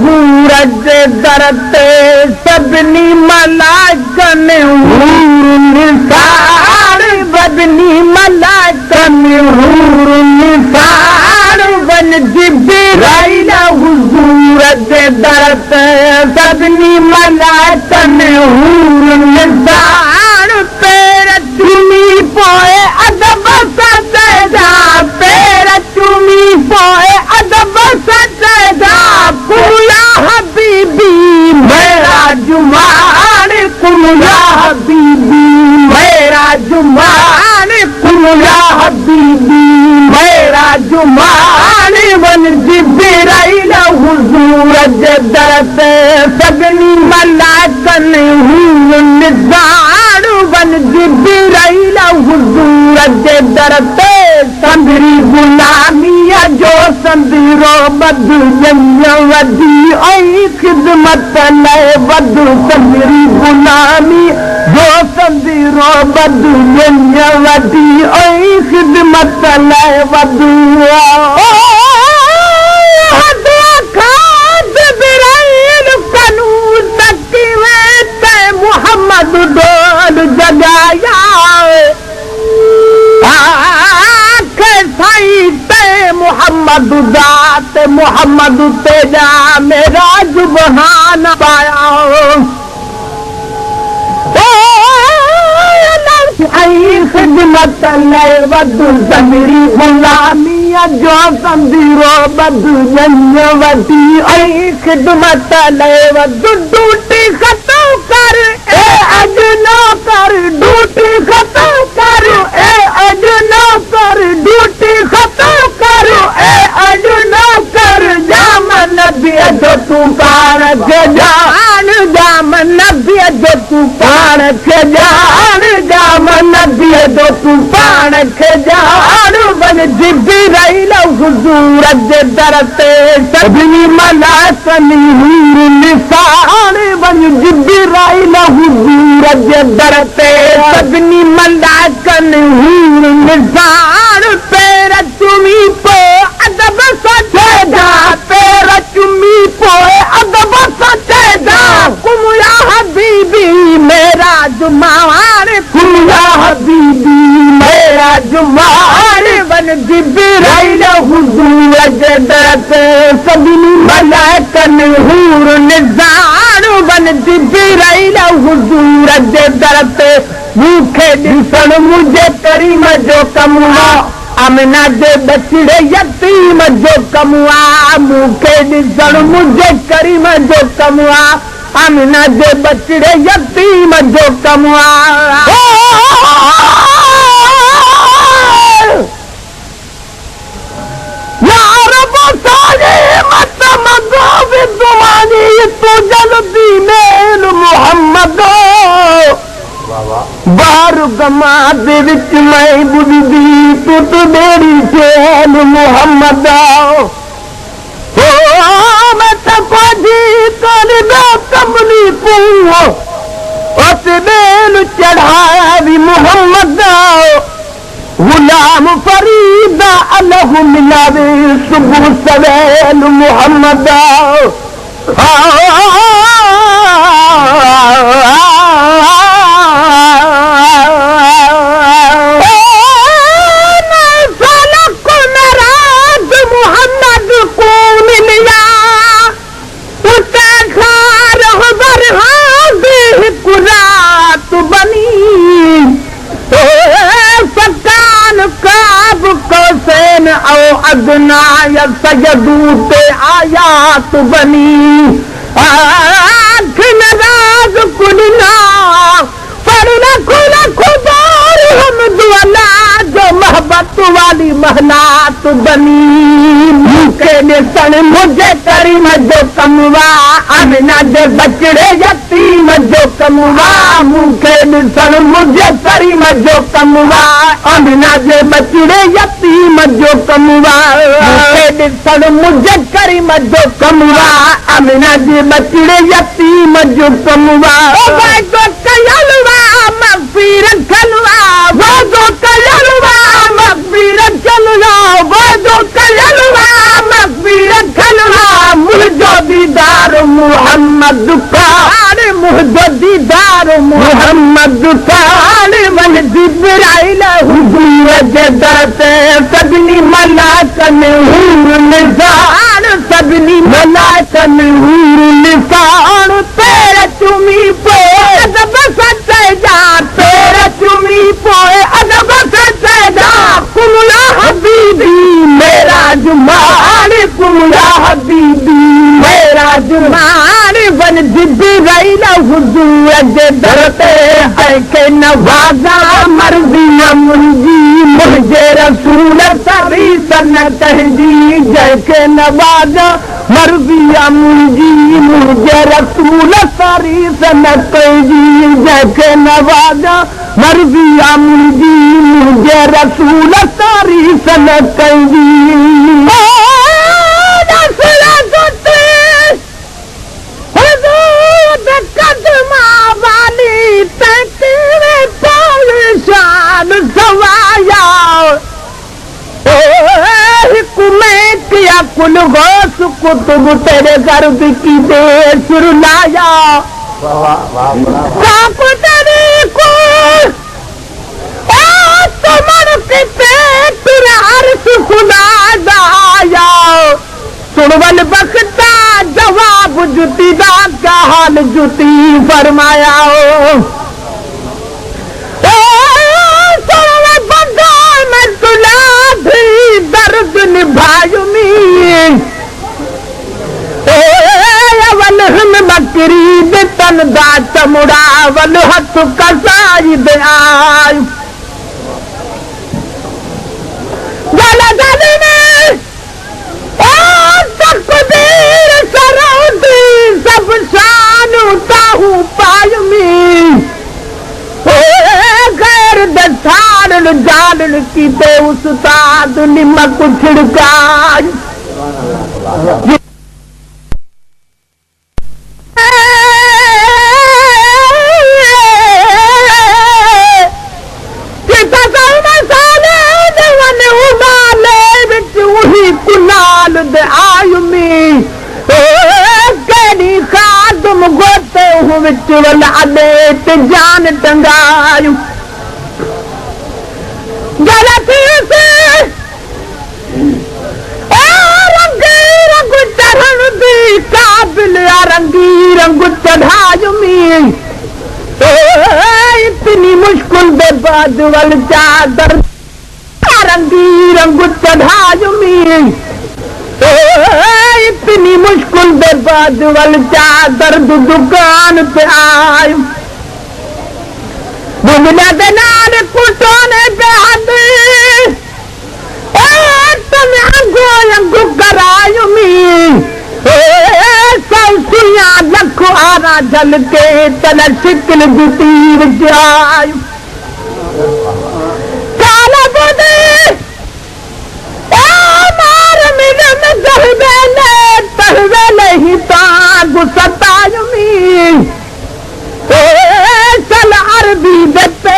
हुजूर जे दर ते सभिनी मलाइकनि हूर निसार सभिनी मलाइकनि हूर निसार वन जिब्राइल हुजूर जे दर ते सभिनी मलाइकनि हूर निसार पैर चुमी पोए अदब सजदा पैर चुमी पोए अदब सजदा कुया हबीबी मेरा जुमान कुया हबीबी मेरा जुमान कुया हबीबी मेरा जुमान वन जिब्राइल हुजूर जे दर ते सभिनी मलाइकनि हूर निसार वन जिब्राइल हुजूर जे दर ते संदरी गुलामी जो संदरो बदु वधी ऐं ख़िदमत लाइ वधु संदरी गुलामी जो संदरो बदु वधी ऐं ख़िदमत लाइ वधु मोहम्मद डोल जगाया मोहम्मद दात मोहम्मद तेजा मेरा जुबहान पाया ख़िदमत लाइ वधु संदरी गुलामी जो संदरो बदु वधी ऐं ख़िदमत लाइ वधु ड्यूटी ख़तम कर ए अजनो कर ड्यूटी ख़तम कर ए अजनो कर ड्यूटी ख़तम कर ए अजनो कर जाम नबी जो तू पाण खे जान जाम नबी जो तू पाण खे जान जाम नबी जो तू पाण खे जान वन जिब्राइल हुजूर जे दर ते सभिनी मलाइकनि हूर निसार वन जिब्राइल हुजूर जे दर ते सभिनी मलाइकनि हूर निसार पैर चुमी पोइ अदब सजदा पैर चुमी पोइ अदब सजदा कुया हबीबी मेरा जुमान कुया हबीबी मेरा जुमान वन जिब्राइल हुजूर जे दर ते सभिनी मलाइकनि हूर निसार वन जिब्राइल हुजूर जे दर ते मूंखे ॾिसण मुंहिंजे करीम जो कमु आहे अमिना जे बचिड़े यतीम जो कमु आहे मूंखे ॾिसण मुंहिंजे करीम जो कमु आहे अमिना जे बचिड़े यतीम जो कमु आहे मोहम्मद बार गमा दे विच मैं बुझदी टुट बेड़ी ठेल मोहम्मद हो मैं तफाजी कर दो कमली पूओ उस बेल चढ़ाया भी मोहम्मद गुलाम फरीदा अलह मिलावे सुबह सवेल मोहम्मद अदना या सजदू ते आयात बनी आँख नाराज कुलना पर लखो लखो बार हम दुआला जो मोहब्बत वाली महनात बनी मूंखे ॾिसण मुंहिंजे करीम जो कमवा अमिना जे बचड़े यतीम जो कमवा मूंखे ॾिसण मुंहिंजे करीम जो कमवा अमिना जे बचड़े यतीम जो कमवा मूंखे ॾिसण मुंहिंजे करीम जो कमवा अमिना जे बचड़े यतीम जो कमवा कयलवा मग़फ़िरत कलवा वादो कयलवा मग़फ़िरत कलवा वादो कयलवा मग़फ़िरत कलवा मुंहिंजो दीदार मोहम्मद कान मुझो दीदार मोहम्मद कान वन जिब्राइल हुजूर जे दर ते सभिनी मलाकन हूर निज़ान सभिनी मलाकन हूर निज़ान तेरे चुमी पोए अदब सच्चे जा तेरे चुमी पोए अदब सच्चे जा कुमला हबीबी मेरा जुमान कुमला हबीबी मेरा जुमान वन जिब्राइल हुजूर जे दर ते है के नवाज़ा मर्ज़ी मुंहिंजी मुंहिंजे रसूल सरी सन तंहिंजी जंहिंखे नवाज़ा मर्ज़ी मुंहिंजी मुंहिंजे रसूल सरी सन तंहिंजी जंहिंखे नवाज़ा मर्ज़ी मुंहिंजी मुंहिंजे रसूल सरी सन तंहिंजी कुल गोस कुतुब तेरे गर्द की देर शुरू लाया तेरे को तुमन किते तेरा अर्श खुदा दाया सुनवल बख्ता जवाब जुती दा का हाल जुती फरमाया दर्द निभायुमी वल हम बकरी दे तन दा चमुड़ा वल हथ कसाई दे आय गला गले में तकदीर सरौदी सब शान ताहू पायुमी गैर दसाड़ जान की ते उस्ताद निमक छिड़काय कुनाल दे आयुमी केड़ी खादम गोते हूं विच वल अॾे ते जान टंगायूं गलती से रंगी रंग चढ़ण दी काबिल रंगी रंग चढ़ायुमी इतनी मुश्किल दे बाद वल चादर रंगी रंग चढ़ायुमी इतनी मुश्किल दे बाद वल चादर दुकान पे आयु बुमला दे नाल कुटोने पे हदी तुम अंगो अंगो करायुमी सौसिया लखो आरा जल के तन शिकल गुटी विच आयु काला बुदे तहवेले ही तागु सतायुमी चल अरबी देते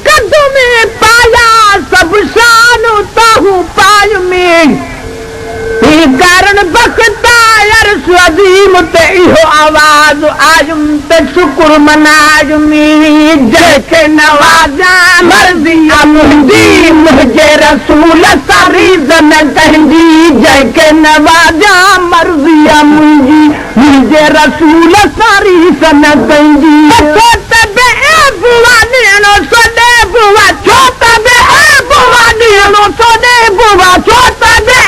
कदू में पाया सब शान ताहू पायुमी कारण बख्ता अर्श अजीम ते इहो आवाज आयुम ते शुक्र मनायुमी जंहिंखे नवाज़ा मर्ज़ी मुंहिंजी मुंहिंजे रसूल सारी ज़न तंहिंजी जंहिंखे नवाज़ा मर्ज़ी मुंहिंजी मुंहिंजे रसूल सारी ज़न तंहिंजी छो त बे बुआ ॾियणो सोॾे बुआ छो त बे बुआ ॾियणो सोॾे बुआ छो त बे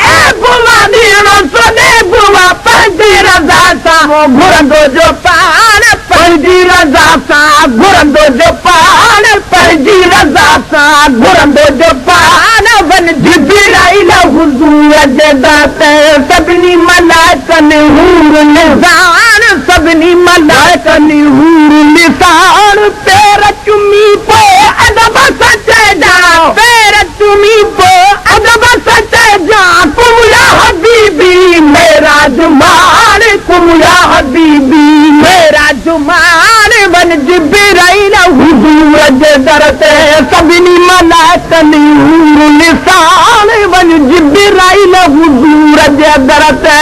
बुआ ॾियणो सोॾे बुआ पंहिंजी रज़ा सां घुरंदो जो पाण पंहिंजी रज़ा सां घुरंदो जो पाण पंहिंजी रज़ा सां घुरंदो जो पाण वन जिब्राइल हुजूर जे दाते सभिनी मलाइकनि हूर निज़ान सभिनी मलाइकनि हूर निज़ान पैर चुमी पोइ अदब सचे जा पैर चुमी पोइ अदब सचे जा कुमला हबीबी मेरा जुमान कुमला हबीबी मेरा जुमान वन जिब्राइल हुजूर जे दर ते सभिनी मलाइकनि हूर निज़ान वन जिब्राइल हुजूर जे दर ते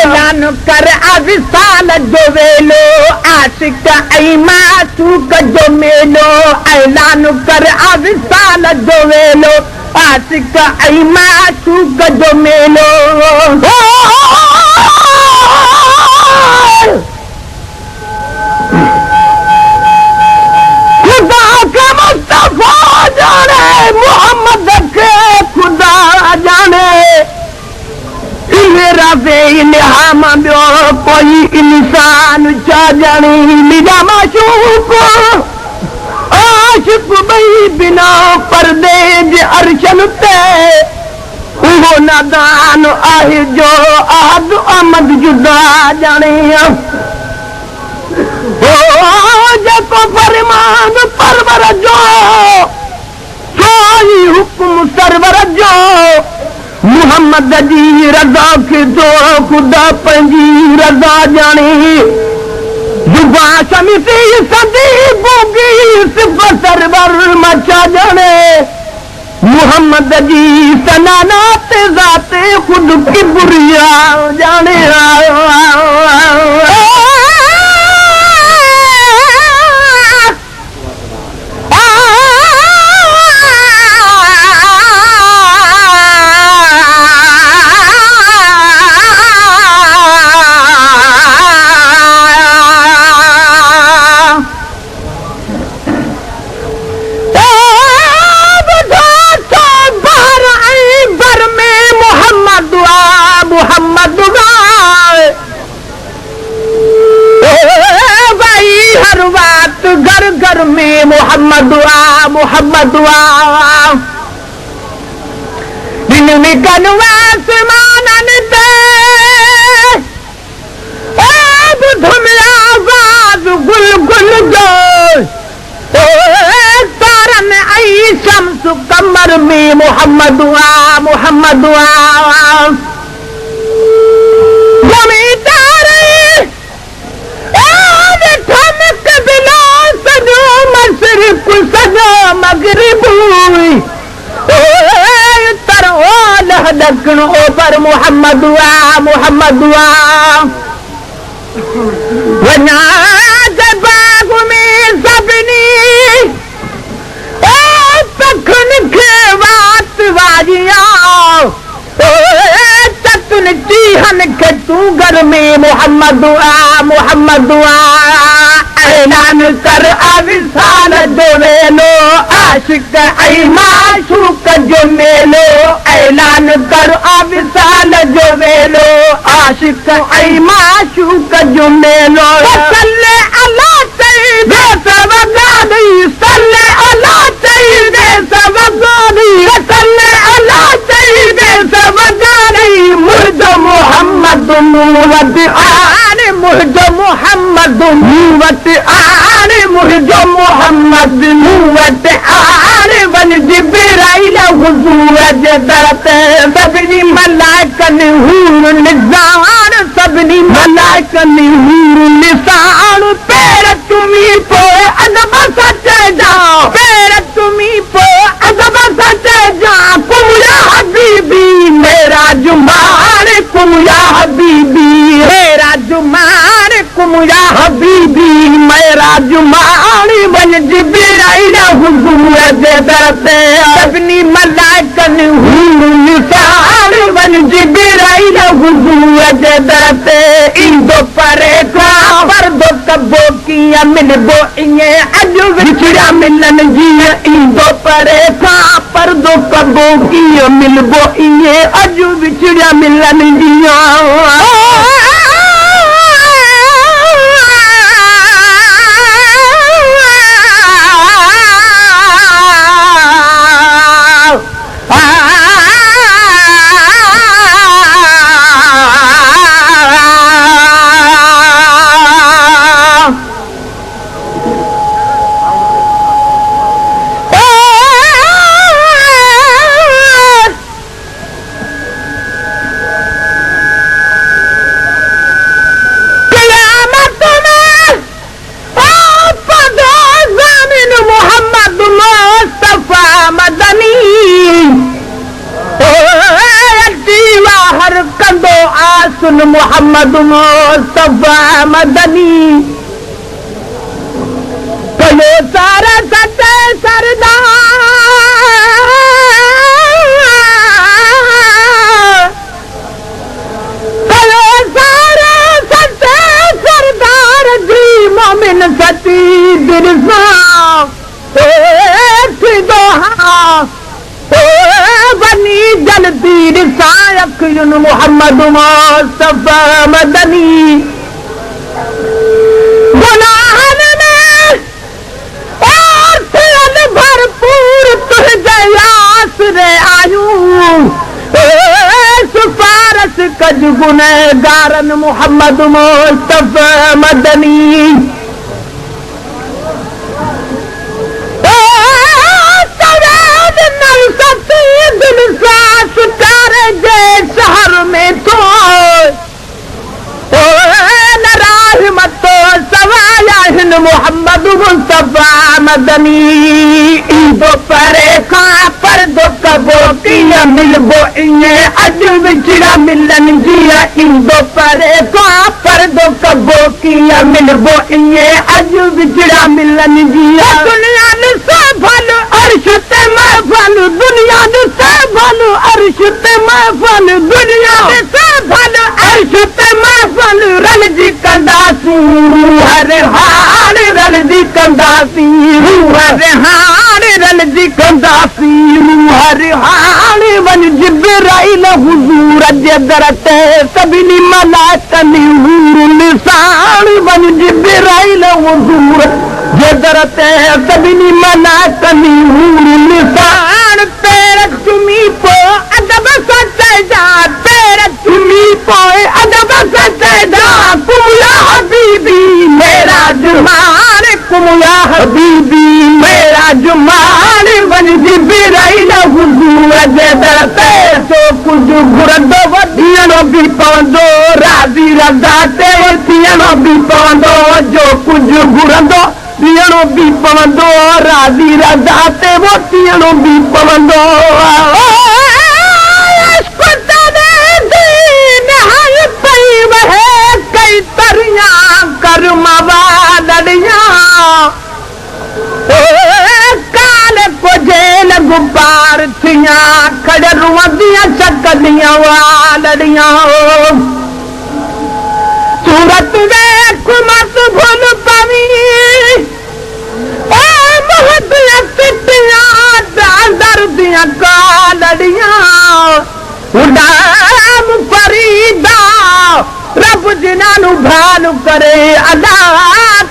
ऐलान कर विसाल जो वेलो आशिक ऐं माशूक जो मेलो ऐलान कर विसाल जो वेलो आशिक ऐं माशूक जो मेलो खुदा के मुस्तफा जाने मोहम्मद के खुदा जाने मेरा बेइल्हाम ॿियो कोई इंसान छा ॼाणे मुंहिंजा माशूक आशिक ॿई बिना पर्दे जे अर्शन ते उहो नादान आहे जो अहद अहमद जुदा ॼाणे जेको फरमान परवर जो सोई हुकुम सरवर जो मुहम्मद जी रज़ा खे तो ख़ुदा पंहिंजी रज़ा ॼाणे जुबा शमीती सदी भोगी सिफ़त सरवर मचा ॼाणे मुहम्मद जी सनानात ज़ाते ख़ुद किबरिया ॼाणे घर घर में मोहम्मद मोहम्मद दिन में कनवास मानन दे बुधम आवाज गुल गुल जो तारन आई शम्स कमर में मोहम्मद मोहम्मद मगरिब दखण ओभर मोहम्मद मोहम्मद वञा बाग में सभिनी पखनि खे वात वाजिया चतुन चीहनि खे तूं घर में मोहम्मद मोहम्मद ऐलान कर विसाल जो वेलो आशिक ऐं माशूक जो मेलो ऐलान कर विसाल जो वेलो आशिक ऐं माशूक जो मेलो सल्ले अला सईद सवगानी सल्ले अला सईद सवगानी सल्ले अला सईद सवगानी मुर्दो मोहम्मद मूवत आने मुर्दो मोहम्मद मूवत आने मुर्दो मोहम्मद मूवत आने वन जिब्राइल हुजूर जे दर ते सभिनी मलाइकनि हूर निज़ान सभिनी मलाइकनि हूर निशान पैर तुमी पोइ अदब सां चइजा पैर तुमी पोइ अदब सां चइजा कुम या हबीबी मेरा जुमान कुम या हबीबी मेरा जुमान कुम या हबीबी मेरा जुमान वन जिब्राइल हुजूर जे दर ते सभिनी मलाइकनि हूर निशान वन जिब्राइल हुजूर जे दर ते ईंदो परे खां परदो कबो कीअं मिलबो ईअं अॼु विछड़िया मिलन जीअं ईंदो परे खां परदो कबो कीअं मिलबो ईअं अॼु विछड़िया मिलन जीअं सुन मोहम्मद मुस्तफा मदनी कयो सारा सच्चे सरदार कयो सारा सच्चे सरदार जी मोमिन सची दिल बनी जल्दी सायन मोहम्मद मुस्तफा मदनी गुनाहन में और थियन भरपूर तुझे आसरे आयूं सिफारश कज गुनहगारन मोहम्मद मुस्तफा मदनी शहर में तो नाराज सवाया हिन मोहम्मद मुस्तफा मदनी ईंदो परे खां परदो कबो कीअं मिलबो इएं अॼु विछड़ा मिलन जीअं ईंदो परे खां परदो कबो कीअं मिलबो इएं अॼु विछड़ा मिलन जीअं दुनिया ॾिसे भलो अर्श ते महफ़ल दुनिया ॾिसे भलो अर्श ते महफ़ल दुनिया ॾिसे भलो अर्श ते महफ़ल रलजी कंदासीं हर हाल रलजी कंदासीं हर हाल रलजी कंदासीं हर हाल वञ जिब्राईल हुज़ूर जे दर ते सभिनी मलाइकनि हूर निशान वञ जिब्राईल हुज़ूर जे दर ते सभिनी मलाइकनि हूर निशान पैर चुमी पोइ अदब सां चइजा पैर चुमी पोइ अदब सां चइजा कुमला हबीबी मेरा जुमान कुमला हबीबी मेरा जुमान वञ जिब्राईल हुज़ूर जे दर ते सो कुझु घुरंदो वधियणो बि पवंदो राज़ी रज़ा ते वधियणो बि पवंदो जो कुझु घुरंदो ॾियणो बि पवंदो राज़ी रज़ा ते वधियणो बि पवंदो कई तरियां कर्म वालड़ियां काल को जेल गुबार थियां खड़ रुअंदियां चकदियां वालड़ियां सूरत वेख मत भुल पवी मोहदियां सिटियां दर्दियां कालड़ियां उड़ाम फरीदा रब जिन्हां भालू करे अदा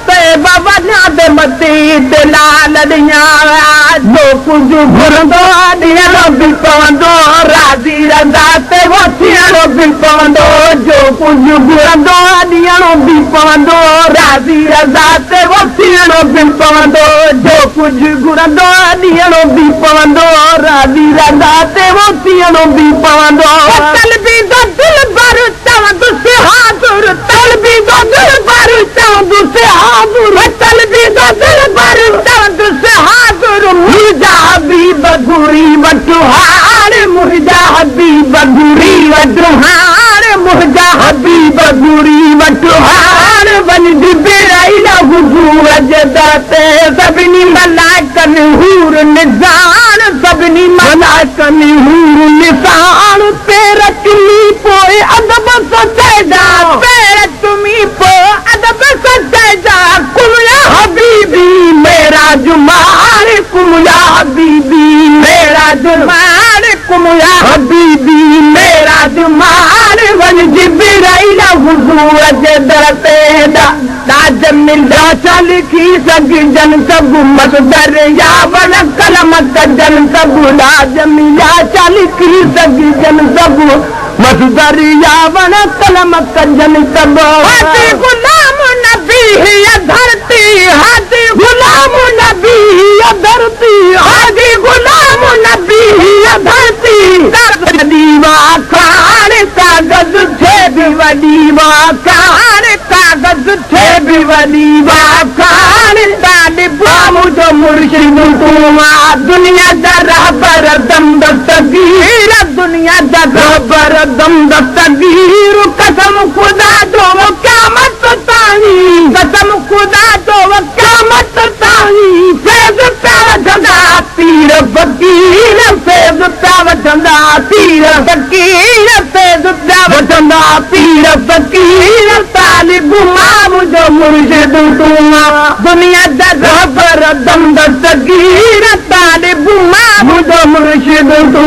ते वञा दे मती ते लालड़ियां जो कुझु घुरंदो ॾियणो बि पवंदो राज़ी रज़ा ते वथियणो बि पवंदो जो कुझु घुरंदो ॾियणो बि पवंदो राज़ी रज़ा ते वथियणो बि पवंदो जो कुझु घुरंदो ॾियणो बि पवंदो राज़ी रज़ा ते वथियणो बि पवंदो तलबी दो दिल भर चवंदुसि हाज़ुर तलबी दो दिल भर चवंदुसि हाज़ुर तलबी दो दिल भर चवंदुसि हाज़ुर मुंहिंजा हबीब घुरी वठो हार मुंहिंजा हबीब घुरी वठो हार मुंहिंजा हबीब घुरी वठो हार वञ जिब्राईल हुज़ूर जे दर ते सभिनी मलाइकनि हूर निशान सभिनी मलाइकनि हूर निशान पैर चुमी पोइ अदब सां चइजा पैर चुमी पोइ अदब सां चइजा कुमला हबीबी मेरा जुमान कुमला हबीबी मेरा जुमान कुमला हबीबी मेरा जुमान वञ जिब्राईल हुज़ूर जे दर ते दाज मिला चल की सघजन सभु मत दरिया वण कलम कजन सभु दाज मिला चल की सघजन सभु मत दरिया वण कलम कजन सभु हाजी गुलाम नबी है धरती हाजी गुलाम नबी है धरती हाजी गुलाम नबी है धरती दीवा खान कागज थे भी वलीवा खान कागज थे भी वलीवा खान तालिब मुझे मुर्शिद तुमा दुनिया दा रहबर दम दस्तगीर दुनिया जा रहबर दम दस्तगीर कसम खुदा जो क़यामत ताईं कसम खुदा जो क़यामत ताईं फैज़ पिया वठंदा पीर फ़कीर फैज़ पिया वठंदा पीर फ़कीर फैज़ पिया वठंदा पीर फ़कीर तालिब मां मुंहिंजो मुर्शिद तूं दुनिया जा रहबर दम दस्तगीर तालिब मां मुंहिंजो मुर्शिद तूं